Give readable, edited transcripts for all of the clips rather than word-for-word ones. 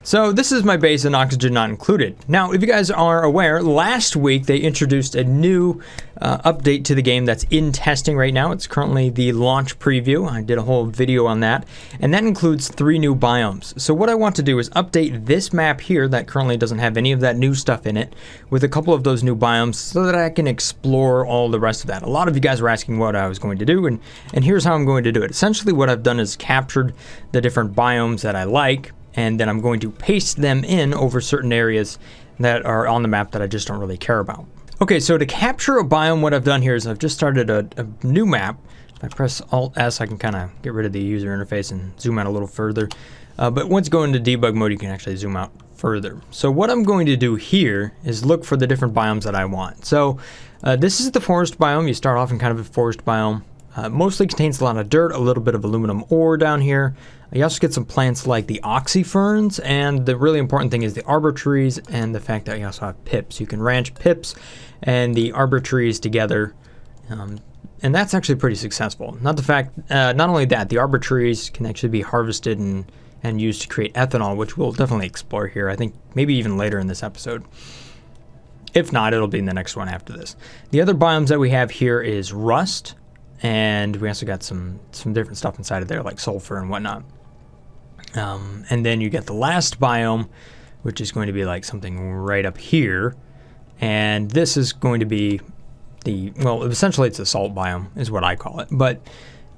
So this is my base and oxygen not included. Now, if you guys are aware, last week they introduced a new update to the game that's in testing right now. It's currently the launch preview. I did a whole video on that, and that includes 3 new biomes. So what I want to do is update this map here that currently doesn't have any of that new stuff in it with a couple of those new biomes so that I can explore all the rest of that. A lot of you guys were asking what I was going to do, and here's how I'm going to do it. Essentially what I've done is captured the different biomes that I like, and then I'm going to paste them in over certain areas that are on the map that I just don't really care about. Okay, so to capture a biome, what I've done here is I've just started a new map. If I press Alt-S, I can kind of get rid of the user interface and zoom out a little further. But once you go into debug mode, you can actually zoom out further. So what I'm going to do here is look for the different biomes that I want. So this is the forest biome. You start off in kind of a forest biome. Mostly contains a lot of dirt, a little bit of aluminum ore down here. You also get some plants like the oxyferns, and the really important thing is the arbor trees and the fact that you also have pips. You can ranch pips and the arbor trees together, and that's actually pretty successful. Not only that, the arbor trees can actually be harvested and used to create ethanol, which we'll definitely explore here. I think maybe even later in this episode. If not, it'll be in the next one after this. The other biomes that we have here is rust. And we also got some different stuff inside of there, like sulfur and whatnot. And then you get the last biome, which is going to be like something right up here. And this is going to be essentially it's a salt biome, is what I call it. But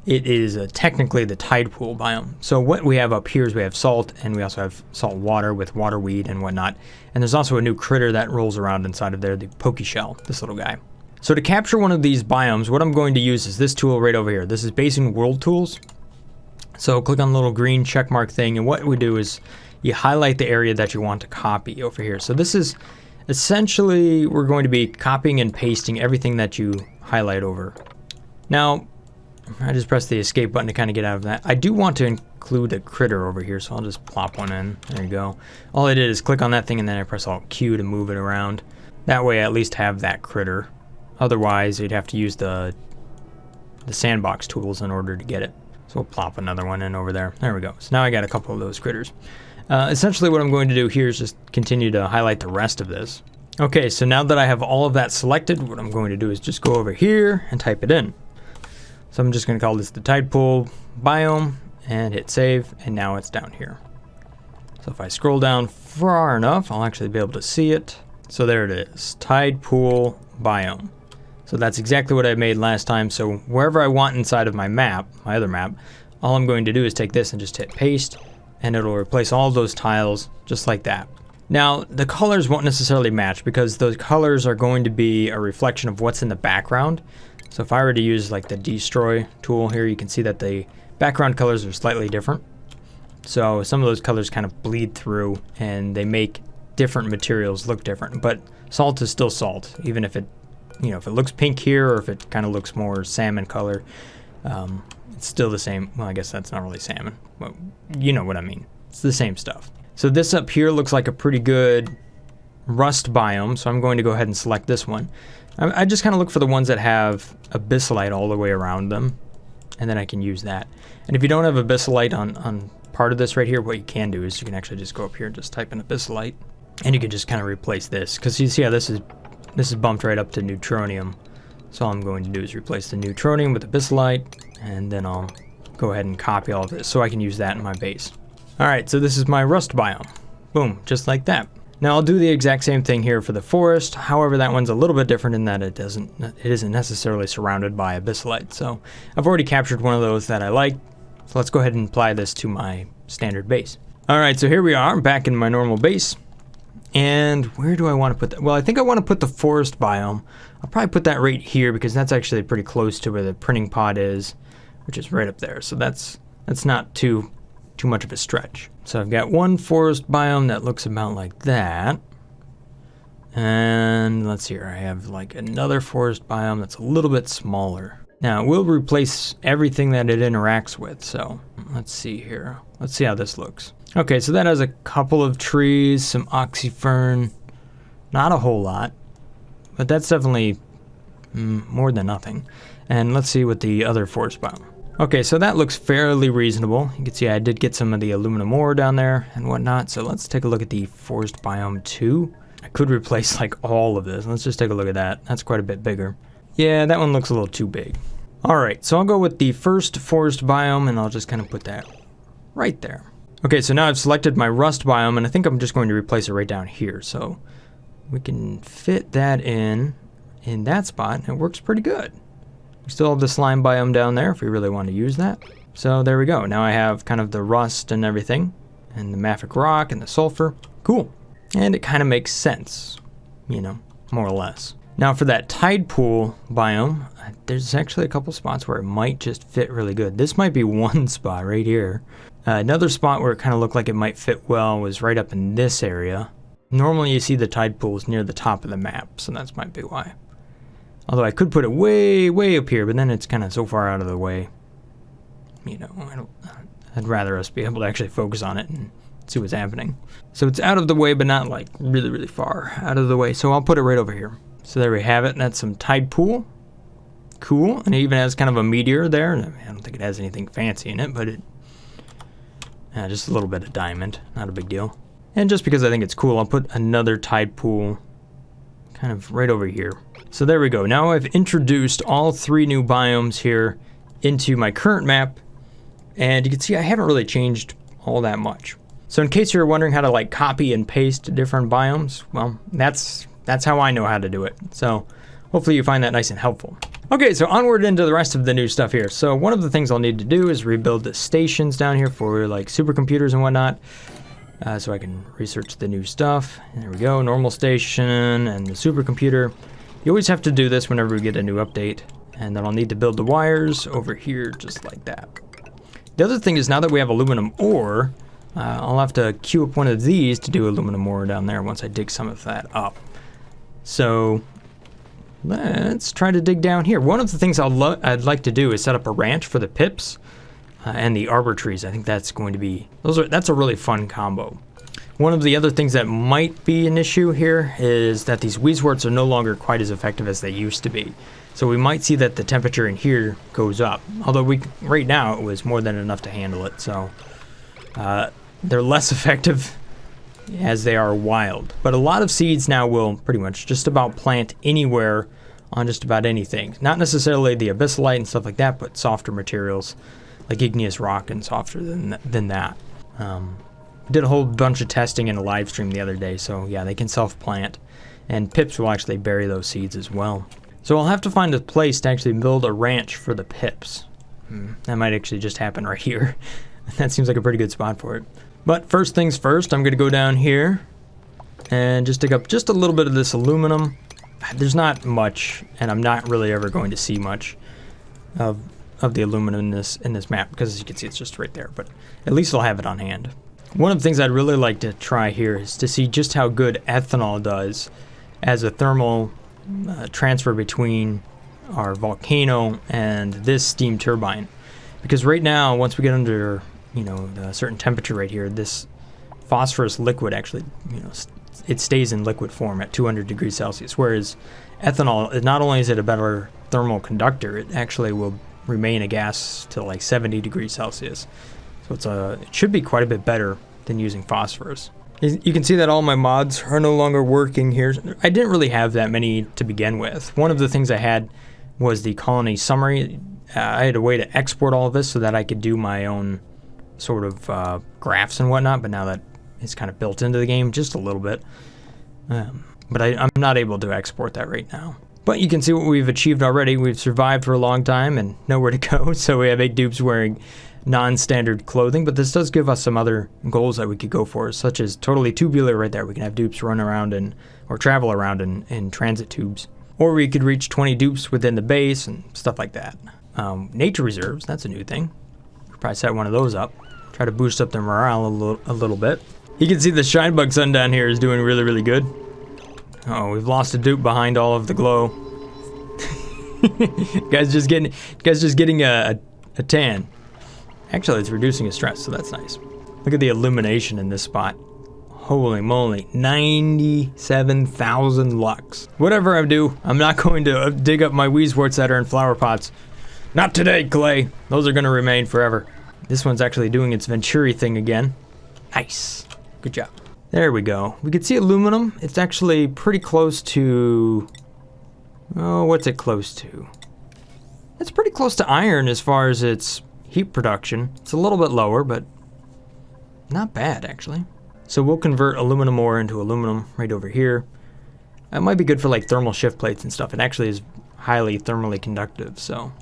it is technically the tide pool biome. So what we have up here is we have salt, and we also have salt water with water weed and whatnot. And there's also a new critter that rolls around inside of there, the pokeshell, this little guy. So to capture one of these biomes, what I'm going to use is this tool right over here. This is Basing World Tools. So click on the little green check mark thing, and what we do is you highlight the area that you want to copy over here. So this is essentially, we're going to be copying and pasting everything that you highlight over. Now, I just press the escape button to kind of get out of that. I do want to include a critter over here, so I'll just plop one in. There you go. All I did is click on that thing, and then I press Alt-Q to move it around. That way I at least have that critter. Otherwise, you'd have to use the sandbox tools in order to get it. So we'll plop another one in over there. There we go. So now I got a couple of those critters. Essentially what I'm going to do here is just continue to highlight the rest of this. Okay, so now that I have all of that selected, what I'm going to do is just go over here and type it in. So I'm just going to call this the tide pool biome and hit save, and now it's down here. So if I scroll down far enough, I'll actually be able to see it. So there it is, tide pool biome. So that's exactly what I made last time. So wherever I want inside of my map, my other map, all I'm going to do is take this and just hit paste, and it'll replace all of those tiles just like that. Now, the colors won't necessarily match because those colors are going to be a reflection of what's in the background. So if I were to use like the destroy tool here, you can see that the background colors are slightly different. So some of those colors kind of bleed through and they make different materials look different, but salt is still salt, even if it looks pink here or if it kind of looks more salmon color, it's still the same. Well, I guess that's not really salmon, but you know what I mean. It's the same stuff. So this up here looks like a pretty good rust biome, so I'm going to go ahead and select this one. I just kind of look for the ones that have abyssalite all the way around them, and then I can use that. And if you don't have abyssalite on part of this right here, what you can do is you can actually just go up here and just type in abyssalite, and you can just kind of replace this, because you see how this is bumped right up to neutronium. So all I'm going to do is replace the neutronium with abyssalite, and then I'll go ahead and copy all of this so I can use that in my base. Alright, so this is my rust biome. Boom, just like that. Now I'll do the exact same thing here for the forest, however that one's a little bit different in that it isn't necessarily surrounded by abyssalite. So I've already captured one of those that I like, so let's go ahead and apply this to my standard base. Alright, so here we are, back in my normal base. And where do I want to put that? Well, I think I want to put the forest biome. I'll probably put that right here because that's actually pretty close to where the printing pod is, which is right up there. So that's not too much of a stretch. So I've got one forest biome that looks about like that. And let's see here, I have like another forest biome that's a little bit smaller. Now it will replace everything that it interacts with, so let's see here. Let's see how this looks. Okay, so that has a couple of trees, some oxyfern, not a whole lot, but that's definitely more than nothing. And let's see what the other forest biome. Okay, so that looks fairly reasonable. You can see I did get some of the aluminum ore down there and whatnot. So let's take a look at the forest biome 2. I could replace like all of this. Let's just take a look at that. That's quite a bit bigger. Yeah, that one looks a little too big. All right, so I'll go with the first forest biome and I'll just kind of put that right there. Okay, so now I've selected my rust biome and I think I'm just going to replace it right down here. So we can fit that in that spot and it works pretty good. We still have the slime biome down there if we really want to use that. So there we go. Now I have kind of the rust and everything and the mafic rock and the sulfur. Cool. And it kind of makes sense, you know, more or less. Now for that tide pool biome, there's actually a couple spots where it might just fit really good. This might be one spot right here. Another spot where it kind of looked like it might fit well was right up in this area. Normally you see the tide pools near the top of the map, so that might be why. Although I could put it way, way up here, but then it's kind of so far out of the way. You know, I'd rather us be able to actually focus on it and see what's happening. So it's out of the way, but not like really, really far out of the way. So I'll put it right over here. So there we have it. That's some tide pool. Cool. And it even has kind of a meteor there. I don't think it has anything fancy in it, but it just a little bit of diamond. Not a big deal. And just because I think it's cool, I'll put another tide pool kind of right over here. So there we go. Now I've introduced all 3 new biomes here into my current map. And you can see I haven't really changed all that much. So in case you're wondering how to like copy and paste different biomes, well, that's how I know how to do it. So hopefully you find that nice and helpful. Okay, so onward into the rest of the new stuff here. So one of the things I'll need to do is rebuild the stations down here for like supercomputers and whatnot. So I can research the new stuff. And there we go, normal station and the supercomputer. You always have to do this whenever we get a new update. And then I'll need to build the wires over here just like that. The other thing is now that we have aluminum ore, I'll have to queue up one of these to do aluminum ore down there once I dig some of that up. So let's try to dig down here. One of the things I'd like to do is set up a ranch for the pips and the arbor trees. I think that's going to be, that's a really fun combo. One of the other things that might be an issue here is that these weezeworts are no longer quite as effective as they used to be. So we might see that the temperature in here goes up. Although right now it was more than enough to handle it. So they're less effective as they are wild. But a lot of seeds now will pretty much just about plant anywhere on just about anything. Not necessarily the abyssalite and stuff like that, but softer materials like igneous rock and softer than that. Did a whole bunch of testing in a live stream the other day, so yeah, they can self-plant. And pips will actually bury those seeds as well. So I'll have to find a place to actually build a ranch for the pips. That might actually just happen right here. That seems like a pretty good spot for it. But first things first, I'm going to go down here and just dig up just a little bit of this aluminum. There's not much, and I'm not really ever going to see much of the aluminum in this map, because as you can see, it's just right there. But at least I'll have it on hand. One of the things I'd really like to try here is to see just how good ethanol does as a thermal transfer between our volcano and this steam turbine. Because right now, once we get under, you know, a certain temperature right here, this phosphorus liquid actually, you know, it stays in liquid form at 200 degrees Celsius. Whereas ethanol, not only is it a better thermal conductor, it actually will remain a gas to like 70 degrees Celsius. So it should be quite a bit better than using phosphorus. You can see that all my mods are no longer working here. I didn't really have that many to begin with. One of the things I had was the colony summary. I had a way to export all of this so that I could do my own sort of graphs and whatnot, but now that it's kind of built into the game just a little bit. But I'm not able to export that right now. But you can see what we've achieved already. We've survived for a long time and nowhere to go, so we have 8 dupes wearing non-standard clothing, but this does give us some other goals that we could go for, such as totally tubular right there. We can have dupes run around or travel around in transit tubes. Or we could reach 20 dupes within the base and stuff like that. Nature reserves, that's a new thing. Could probably set one of those up. Try to boost up their morale a little bit. You can see the Shinebug Sun down here is doing really, really good. Oh, we've lost a dupe behind all of the glow. Guy's just getting a tan. Actually, it's reducing his stress, so that's nice. Look at the illumination in this spot. Holy moly, 97,000 lux. Whatever I do, I'm not going to dig up my weezeworts that are in flower pots. Not today, Clay. Those are going to remain forever. This one's actually doing its Venturi thing again. Nice. Good job. There we go. We can see aluminum. It's actually pretty close to... Oh, what's it close to? It's pretty close to iron as far as its heat production. It's a little bit lower, but not bad, actually. So we'll convert aluminum ore into aluminum right over here. That might be good for like thermal shift plates and stuff. It actually is highly thermally conductive, so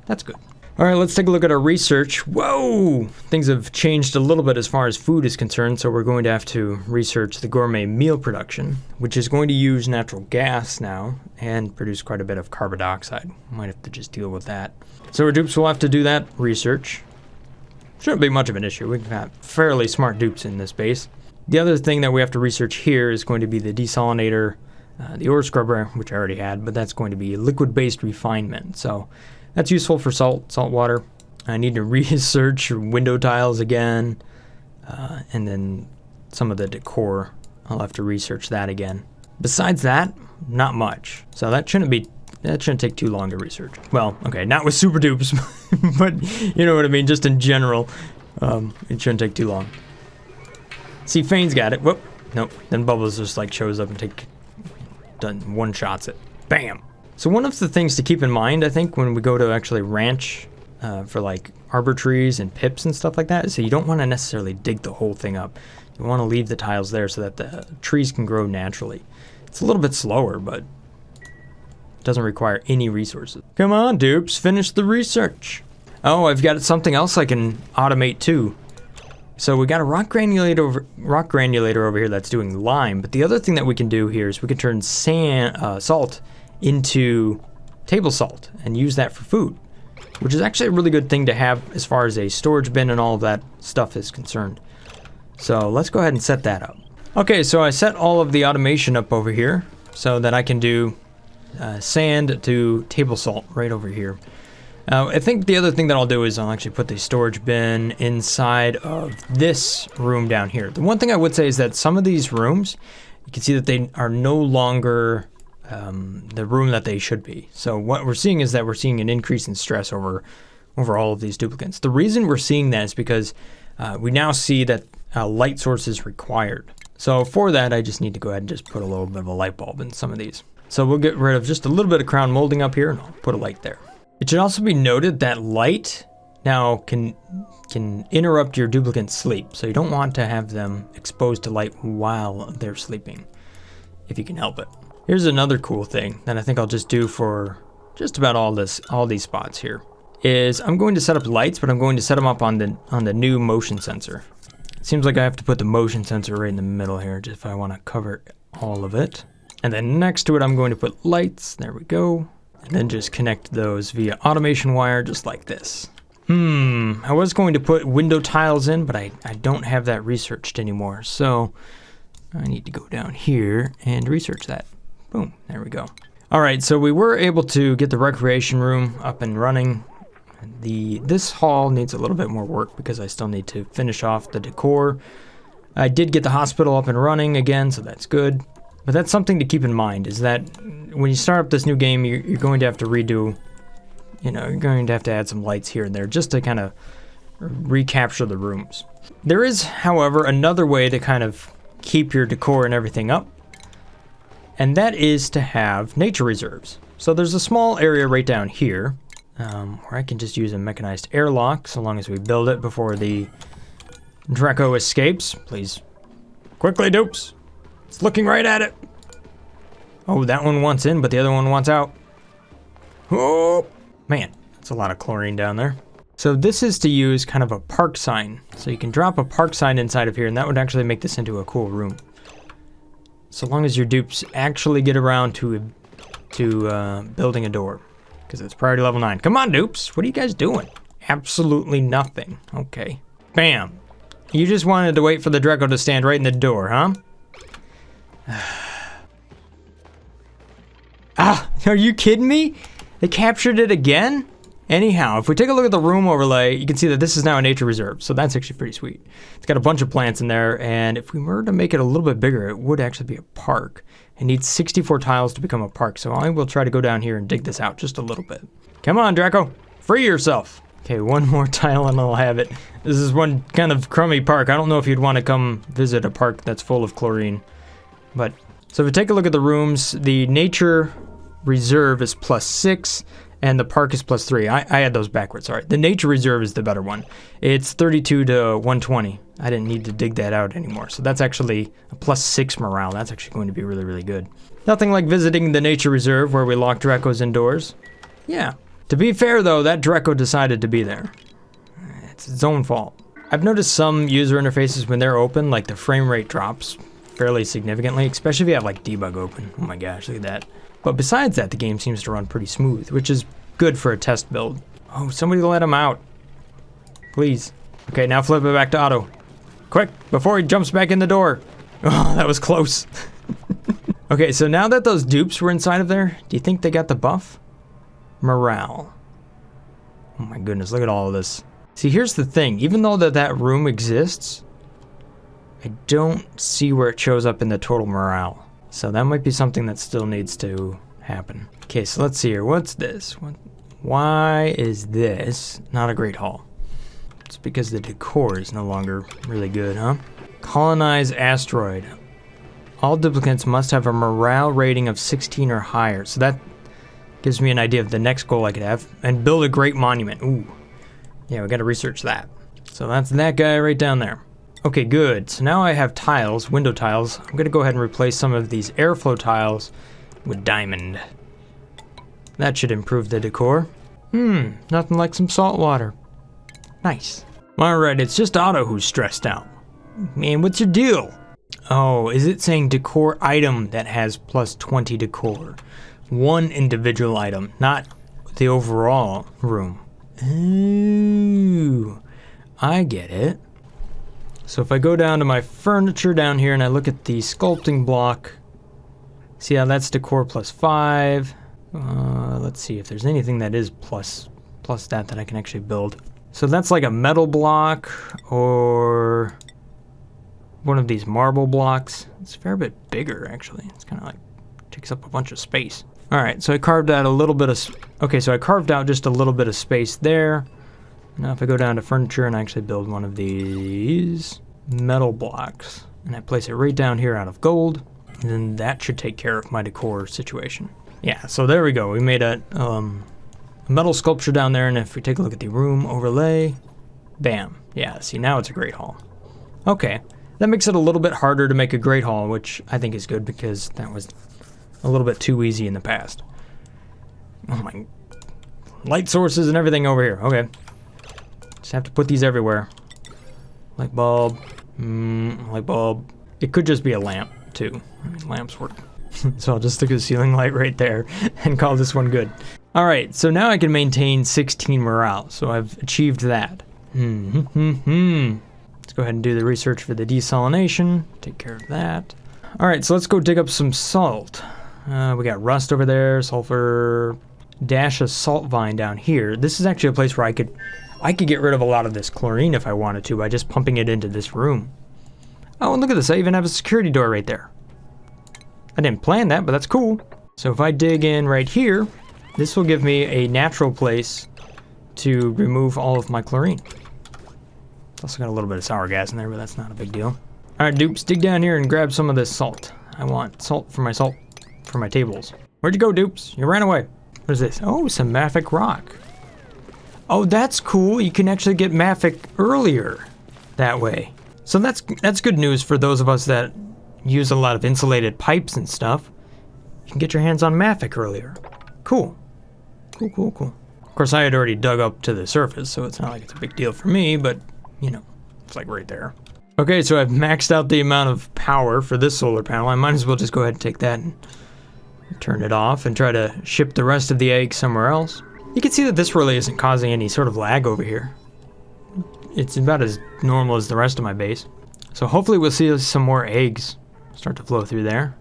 that's good. All right, let's take a look at our research. Whoa! Things have changed a little bit as far as food is concerned, so we're going to have to research the gourmet meal production, which is going to use natural gas now and produce quite a bit of carbon dioxide. Might have to just deal with that. So our dupes will have to do that research. Shouldn't be much of an issue. We've got fairly smart dupes in this base. The other thing that we have to research here is going to be the desalinator, the ore scrubber, which I already had, but that's going to be liquid-based refinement. So that's useful for salt water. I need to research window tiles again, and then some of the decor. I'll have to research that again. Besides that, not much. So that shouldn't take too long to research. Well, okay, not with super dupes, but you know what I mean, just in general, it shouldn't take too long. See, Fane's got it. Whoop. Nope. Then Bubbles just like shows up and one-shots it. Bam. So one of the things to keep in mind, I think, when we go to actually ranch for like arbor trees and pips and stuff like that, is that you don't want to necessarily dig the whole thing up. You want to leave the tiles there so that the trees can grow naturally. It's a little bit slower, but it doesn't require any resources. Come on, dupes, finish the research. Oh, I've got something else I can automate too. So we got a rock granulator over here that's doing lime, but the other thing that we can do here is we can turn salt into table salt and use that for food, which is actually a really good thing to have as far as a storage bin and all of that stuff is concerned. So let's go ahead and set that up. Okay, so I set all of the automation up over here so that I can do sand to table salt right over here. I think the other thing that I'll do is I'll actually put the storage bin inside of this room down here. The one thing I would say is that some of these rooms, you can see that they are no longer the room that they should be. So what we're seeing is that we're seeing an increase in stress over all of these duplicates. The reason we're seeing that is because we now see that light source is required. So for that, I just need to go ahead and just put a little bit of a light bulb in some of these. So we'll get rid of just a little bit of crown molding up here and I'll put a light there. It should also be noted that light now can interrupt your duplicant's sleep. So you don't want to have them exposed to light while they're sleeping, if you can help it. Here's another cool thing that I think I'll just do for just about all these spots here, is I'm going to set up lights, but I'm going to set them up on the new motion sensor. It seems like I have to put the motion sensor right in the middle here, just if I want to cover all of it. And then next to it, I'm going to put lights. There we go. And then just connect those via automation wire, just like this. I was going to put window tiles in, but I don't have that researched anymore. So I need to go down here and research that. Boom, there we go. All right, so we were able to get the recreation room up and running. This hall needs a little bit more work because I still need to finish off the decor. I did get the hospital up and running again, so that's good. But that's something to keep in mind, is that when you start up this new game, you're going to have to redo, you're going to have to add some lights here and there just to kind of recapture the rooms. There is, however, another way to kind of keep your decor and everything up, and that is to have nature reserves. So there's a small area right down here where I can just use a mechanized airlock so long as we build it before the Draco escapes. Please, quickly, dupes. It's looking right at it. Oh, that one wants in, but the other one wants out. Oh, man, that's a lot of chlorine down there. So this is to use kind of a park sign. So you can drop a park sign inside of here, and that would actually make this into a cool room. So long as your dupes actually get around to building a door, because it's priority level 9. Come on, dupes. What are you guys doing? Absolutely nothing. Okay. Bam. You just wanted to wait for the Draco to stand right in the door, huh? Are you kidding me? They captured it again? Anyhow, if we take a look at the room overlay, you can see that this is now a nature reserve, so that's actually pretty sweet. It's got a bunch of plants in there, and if we were to make it a little bit bigger, it would actually be a park. It needs 64 tiles to become a park, so I will try to go down here and dig this out just a little bit. Come on, Draco. Free yourself. Okay, one more tile and I'll have it. This is one kind of crummy park. I don't know if you'd want to come visit a park that's full of chlorine. But, so if we take a look at the rooms, the nature reserve is +6 and the park is +3. I had those backwards, sorry. The nature reserve is the better one. It's 32 to 120. I didn't need to dig that out anymore. So that's actually a +6 morale. That's actually going to be really, really good. Nothing like visiting the nature reserve where we lock Drecos indoors. Yeah. To be fair though, that Dreco decided to be there. It's its own fault. I've noticed some user interfaces when they're open, like the frame rate drops fairly significantly, especially if you have like debug open. Oh my gosh, look at that. But besides that, the game seems to run pretty smooth, which is good for a test build. Oh, somebody let him out. Please. Okay, now flip it back to auto. Quick, before he jumps back in the door. Oh, that was close. Okay, so now that those dupes were inside of there, do you think they got the buff? Morale. Oh my goodness, look at all of this. See, here's the thing. Even though that room exists, I don't see where it shows up in the total morale. So that might be something that still needs to happen. Okay, so let's see here. What's this? Why is this not a great hall? It's because the decor is no longer really good, huh? Colonize asteroid. All duplicates must have a morale rating of 16 or higher. So that gives me an idea of the next goal I could have. And build a great monument. Ooh. Yeah, we gotta research that. So that's that guy right down there. Okay, good. So now I have tiles, window tiles. I'm gonna go ahead and replace some of these airflow tiles with diamond. That should improve the decor. Nothing like some salt water. Nice. Alright, it's just Otto who's stressed out. Man, what's your deal? Oh, is it saying decor item that has +20 decor? One individual item, not the overall room. Ooh, I get it. So if I go down to my furniture down here and I look at the sculpting block, see how that's decor +5. Let's see if there's anything that is plus that I can actually build. So that's like a metal block or one of these marble blocks. It's a fair bit bigger actually. It's kind of like takes up a bunch of space. All right, so I carved out a little bit of, okay, so I carved out just a little bit of space there. Now if I go down to furniture and I actually build one of these metal blocks and I place it right down here out of gold, and then that should take care of my decor situation. Yeah, so there we go. We made a metal sculpture down there, and if we take a look at the room overlay, bam. Yeah, see, now it's a great hall. Okay, that makes it a little bit harder to make a great hall, which I think is good because that was a little bit too easy in the past. Oh my, light sources and everything over here. Okay, just have to put these everywhere. Light bulb, light bulb. It could just be a lamp too. I mean, lamps work. So I'll just stick a ceiling light right there and call this one good. All right, so now I can maintain 16 morale. So I've achieved that. Let's go ahead and do the research for the desalination. Take care of that. All right, so let's go dig up some salt. We got rust over there, sulfur, dash a salt vine down here. This is actually a place where I could get rid of a lot of this chlorine if I wanted to by just pumping it into this room. Oh, and look at this, I even have a security door right there. I didn't plan that, but that's cool. So if I dig in right here, this will give me a natural place to remove all of my chlorine. It's also got a little bit of sour gas in there, but that's not a big deal. All right, dupes, dig down here and grab some of this salt. I want salt for my tables. Where'd you go, dupes? You ran away. What is this? Oh, some mafic rock. Oh, that's cool. You can actually get mafic earlier that way. So that's good news for those of us that use a lot of insulated pipes and stuff. You can get your hands on mafic earlier. Cool. Cool. Of course, I had already dug up to the surface, so it's not like it's a big deal for me, but, you know, it's like right there. Okay, so I've maxed out the amount of power for this solar panel. I might as well just go ahead and take that and turn it off and try to ship the rest of the eggs somewhere else. You can see that this really isn't causing any sort of lag over here. It's about as normal as the rest of my base. So hopefully we'll see some more eggs start to flow through there.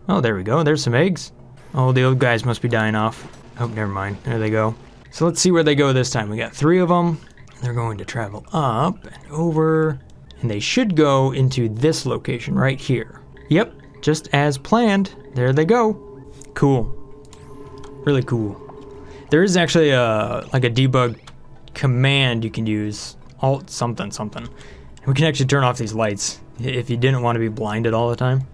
Oh, there we go. There's some eggs. Oh, the old guys must be dying off. Oh, never mind. There they go. So let's see where they go this time. We got 3 of them. They're going to travel up and over. And they should go into this location right here. Yep, just as planned. There they go. Cool. Really cool. There is actually a debug command you can use, alt something something. We can actually turn off these lights if you didn't want to be blinded all the time.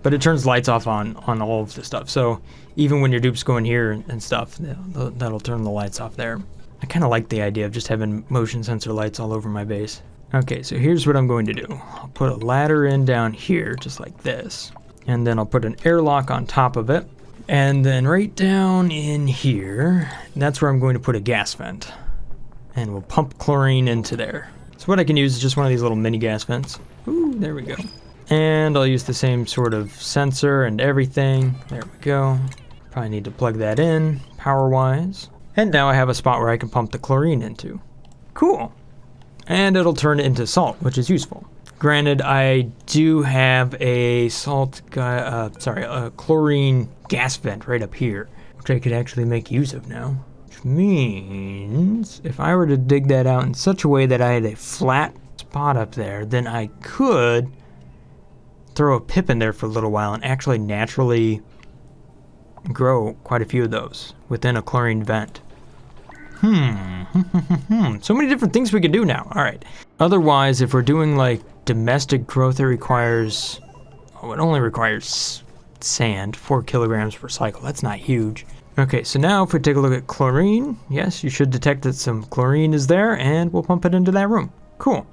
But it turns lights off on all of the stuff. So even when your dupes go in here and stuff, that'll turn the lights off there. I kind of like the idea of just having motion sensor lights all over my base. Okay, so here's what I'm going to do. I'll put a ladder in down here, just like this. And then I'll put an airlock on top of it. And then right down in here, that's where I'm going to put a gas vent. And we'll pump chlorine into there. So what I can use is just one of these little mini gas vents. Ooh, there we go. And I'll use the same sort of sensor and everything. There we go. Probably need to plug that in, power-wise. And now I have a spot where I can pump the chlorine into. Cool. And it'll turn it into salt, which is useful. Granted, I do have a a chlorine gas vent right up here, which I could actually make use of now. Which means if I were to dig that out in such a way that I had a flat spot up there, then I could throw a pip in there for a little while and actually naturally grow quite a few of those within a chlorine vent. So many different things we can do now. All right. Otherwise, if we're doing like domestic growth, it requires, it only requires sand, 4 kilograms per cycle. That's not huge. Okay, so now if we take a look at chlorine, yes, you should detect that some chlorine is there, and we'll pump it into that room. Cool.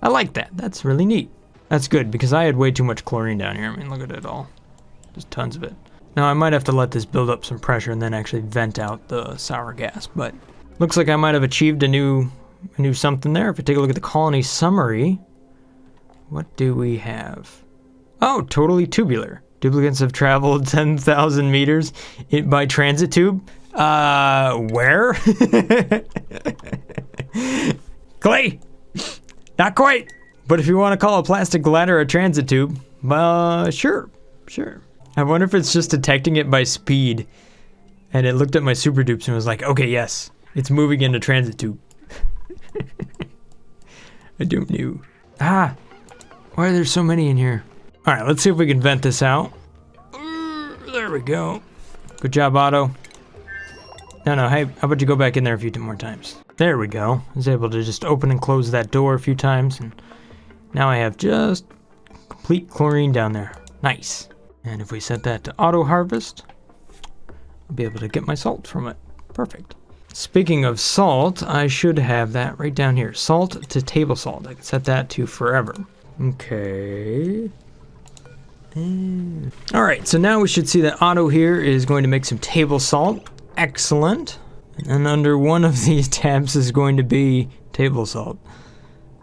I like that. That's really neat. That's good, because I had way too much chlorine down here. I mean, look at it all. Just tons of it. Now, I might have to let this build up some pressure and then actually vent out the sour gas, but looks like I might have achieved a new something there. If we take a look at the colony summary, what do we have? Oh, totally tubular. Duplicates have traveled 10,000 meters by transit tube. Where? Clay! Not quite. But if you want to call a plastic ladder a transit tube, sure. I wonder if it's just detecting it by speed. And it looked at my super dupes and was like, okay, yes, it's moving into transit tube. I don't know. Why are there so many in here? All right, let's see if we can vent this out. There we go. Good job, Otto. No, hey, how about you go back in there a few more times? There we go. I was able to just open and close that door a few times, and now I have just complete chlorine down there. Nice. And if we set that to auto harvest, I'll be able to get my salt from it. Perfect. Speaking of salt, I should have that right down here. Salt to table salt. I can set that to forever. Okay. All right, so now we should see that Otto here is going to make some table salt. Excellent. And under one of these tabs is going to be table salt.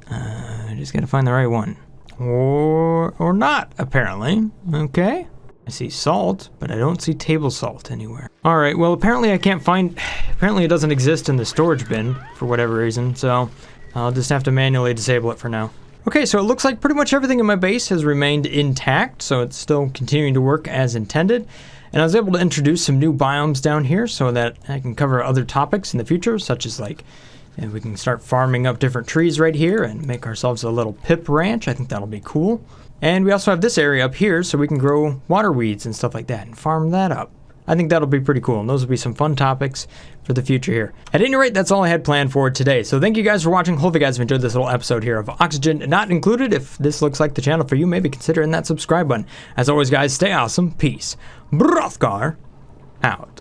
I just got to find the right one. Or not, apparently. Okay. I see salt, but I don't see table salt anywhere. All right, well, apparently I can't find... Apparently it doesn't exist in the storage bin for whatever reason, so I'll just have to manually disable it for now. Okay, so it looks like pretty much everything in my base has remained intact, so it's still continuing to work as intended. And I was able to introduce some new biomes down here so that I can cover other topics in the future, such as like, we can start farming up different trees right here and make ourselves a little pip ranch. I think that'll be cool. And we also have this area up here so we can grow water weeds and stuff like that and farm that up. I think that'll be pretty cool, and those will be some fun topics for the future here. At any rate, that's all I had planned for today. So thank you guys for watching. Hope you guys have enjoyed this little episode here of Oxygen Not Included. If this looks like the channel for you, maybe consider hitting that subscribe button. As always, guys, stay awesome. Peace. Brothgar out.